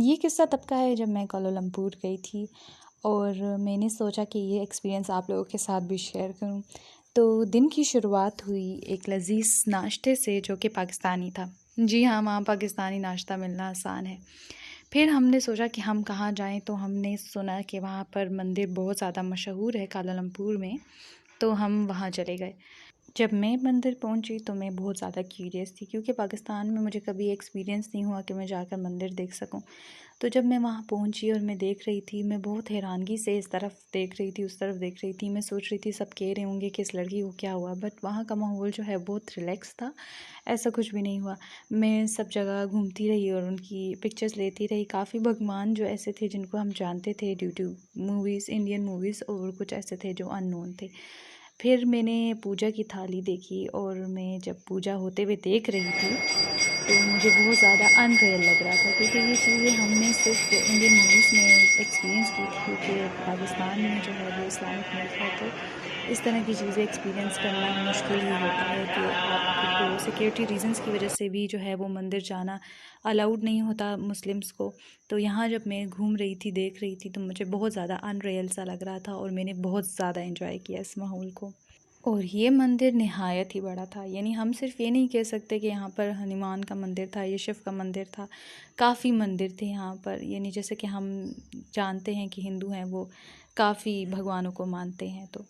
ये किस्सा तब का है जब मैं कोलालमपुर गई थी और मैंने सोचा कि ये एक्सपीरियंस आप लोगों के साथ भी शेयर करूं। तो दिन की शुरुआत हुई एक लजीज नाश्ते से जो कि पाकिस्तानी था। जी हाँ, वहाँ पाकिस्तानी नाश्ता मिलना आसान है। फिर हमने सोचा कि हम कहाँ जाएं, तो हमने सुना कि वहाँ पर मंदिर बहुत ज़्यादा मशहूर है कोलालमपुर में, तो हम वहाँ चले गए। जब मैं मंदिर पहुंची तो मैं बहुत ज़्यादा क्यूरियस थी, क्योंकि पाकिस्तान में मुझे कभी एक्सपीरियंस नहीं हुआ कि मैं जाकर मंदिर देख सकूं। तो जब मैं वहाँ पहुंची और मैं देख रही थी, मैं बहुत हैरानगी से इस तरफ देख रही थी, उस तरफ देख रही थी। मैं सोच रही थी सब कह रहे होंगे कि इस लड़की को क्या हुआ, बट वहाँ का माहौल जो है बहुत रिलैक्स था, ऐसा कुछ भी नहीं हुआ। मैं सब जगह घूमती रही और उनकी पिक्चर्स लेती रही। काफ़ी भगवान जो ऐसे थे जिनको हम जानते थे due to movies, Indian movies, और कुछ ऐसे थे जो अननोन थे। फिर मैंने पूजा की थाली देखी और मैं जब पूजा होते हुए देख रही थी तो मुझे बहुत ज़्यादा अनरियल लग रहा था, क्योंकि ये चीज़ें हमने सिर्फ इंडियन मूवीज़ में एक्सपीरियंस की थी, क्योंकि पाकिस्तान में जो है वो इस्लामिक मुल्क है, तो इस तरह की चीज़ें एक्सपीरियंस करना मुश्किल ही होता है कि आपको सिक्योरिटी रीजंस की वजह से भी जो है वो मंदिर जाना अलाउड नहीं होता मुस्लिम्स को। तो यहाँ जब मैं घूम रही थी, देख रही थी, तो मुझे बहुत ज़्यादा अनरियल सा लग रहा था और मैंने बहुत ज़्यादा एंजॉय किया इस माहौल को। और ये मंदिर निहायत ही बड़ा था, यानी हम सिर्फ ये नहीं कह सकते कि यहाँ पर हनुमान का मंदिर था, ये शिव का मंदिर था। काफ़ी मंदिर थे यहाँ पर, यानी जैसे कि हम जानते हैं कि हिंदू हैं वो काफ़ी भगवानों को मानते हैं। तो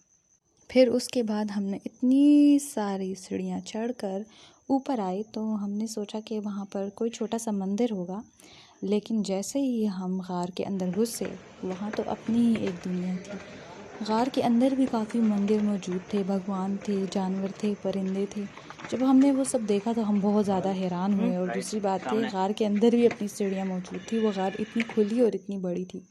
फिर उसके बाद हमने इतनी सारी सीढ़ियाँ चढ़कर ऊपर आए, तो हमने सोचा कि वहाँ पर कोई छोटा सा मंदिर होगा। लेकिन जैसे ही हम गार के अंदर घुसे, वहाँ तो अपनी ही एक दुनिया थी। गार के अंदर भी काफ़ी मंदिर मौजूद थे, भगवान थे, जानवर थे, परिंदे थे। जब हमने वो सब देखा तो हम बहुत ज़्यादा हैरान हुए। और दूसरी बात थी, गार के अंदर भी अपनी सीढ़ियाँ मौजूद थी। वो गार इतनी खुली और इतनी बड़ी थी,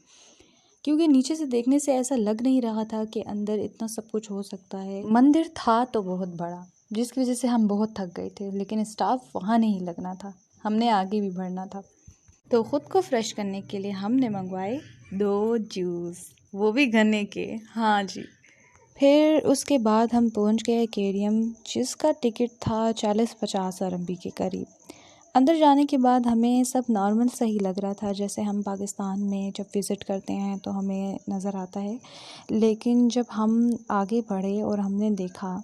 क्योंकि नीचे से देखने से ऐसा लग नहीं रहा था कि अंदर इतना सब कुछ हो सकता है। मंदिर था तो बहुत बड़ा, जिसकी वजह से हम बहुत थक गए थे, लेकिन स्टाफ वहाँ नहीं लगना था, हमने आगे भी बढ़ना था। तो ख़ुद को फ्रेश करने के लिए हमने मंगवाए 2 जूस, वो भी गन्ने के। हाँ जी। फिर उसके बाद हम पहुँच गए एक्वेरियम, जिसका टिकट था 40-50 RMB के करीब। अंदर जाने के बाद हमें सब नॉर्मल सही लग रहा था, जैसे हम पाकिस्तान में जब विज़िट करते हैं तो हमें नज़र आता है। लेकिन जब हम आगे बढ़े और हमने देखा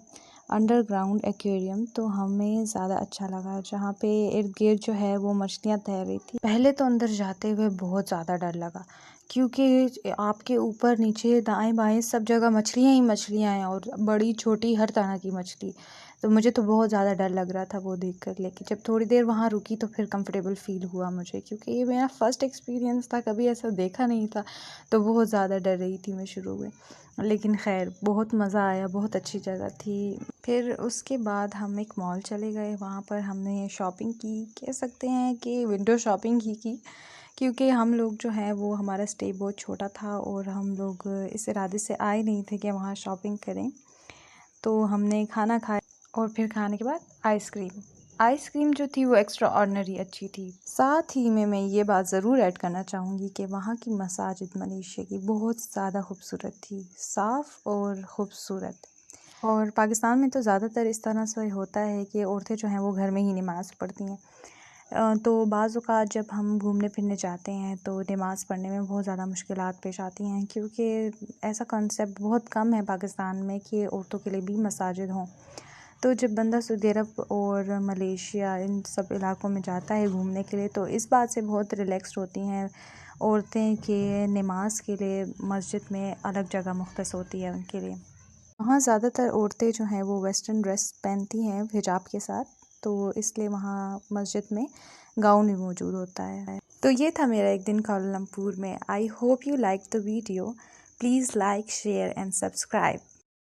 अंडरग्राउंड एक्वेरियम, तो हमें ज़्यादा अच्छा लगा, जहाँ पे इर्द गिर्द जो है वो मछलियाँ तैर रही थी। पहले तो अंदर जाते हुए बहुत ज़्यादा डर लगा, क्योंकि आपके ऊपर नीचे दाएं बाएं सब जगह मछलियाँ ही मछलियाँ हैं, और बड़ी छोटी हर तरह की मछली। तो मुझे तो बहुत ज़्यादा डर लग रहा था वो देखकर। लेकिन जब थोड़ी देर वहाँ रुकी तो फिर कंफर्टेबल फ़ील हुआ मुझे, क्योंकि ये मेरा फ़र्स्ट एक्सपीरियंस था, कभी ऐसा देखा नहीं था। तो बहुत ज़्यादा डर रही थी मैं शुरू में, लेकिन खैर बहुत मज़ा आया, बहुत अच्छी जगह थी। फिर उसके बाद हम एक मॉल चले गए, वहाँ पर हमने शॉपिंग की, कह सकते हैं कि विंडो शॉपिंग ही की, क्योंकि हम लोग जो है वो हमारा स्टे बहुत छोटा था और हम लोग इस इरादे से आए नहीं थे कि वहाँ शॉपिंग करें। तो हमने खाना खाया और फिर खाने के बाद आइसक्रीम जो थी वो एक्स्ट्रा ऑर्डिनरी अच्छी थी। साथ ही में मैं ये बात ज़रूर ऐड करना चाहूँगी कि वहाँ की मसाजिद मलेशिया की बहुत ज़्यादा खूबसूरत थी, साफ़ और ख़ूबसूरत। और पाकिस्तान में तो ज़्यादातर इस तरह से होता है कि औरतें जो हैं वो घर में ही नमाज़ पढ़ती हैं। तो बाज़ औक़ात जब हम घूमने फिरने जाते हैं तो नमाज़ पढ़ने में बहुत ज़्यादा मुश्किलात पेश आती हैं, क्योंकि ऐसा कॉन्सेप्ट बहुत कम है पाकिस्तान में कि औरतों के लिए भी मसाजिद हों। तो जब बंदा सऊदी अरब और मलेशिया इन सब इलाक़ों में जाता है घूमने के लिए, तो इस बात से बहुत रिलैक्स्ड होती हैं औरतें कि नमाज़ के लिए मस्जिद में अलग जगह मुख्तस होती है उनके लिए। वहाँ ज़्यादातर औरतें जो हैं वो वेस्टर्न ड्रेस पहनती हैं हिजाब के साथ, तो इसलिए वहाँ मस्जिद में गाउन भी मौजूद होता है। तो ये था मेरा एक दिन कोलालमपुर में। I hope you like the video. Please like, share and subscribe.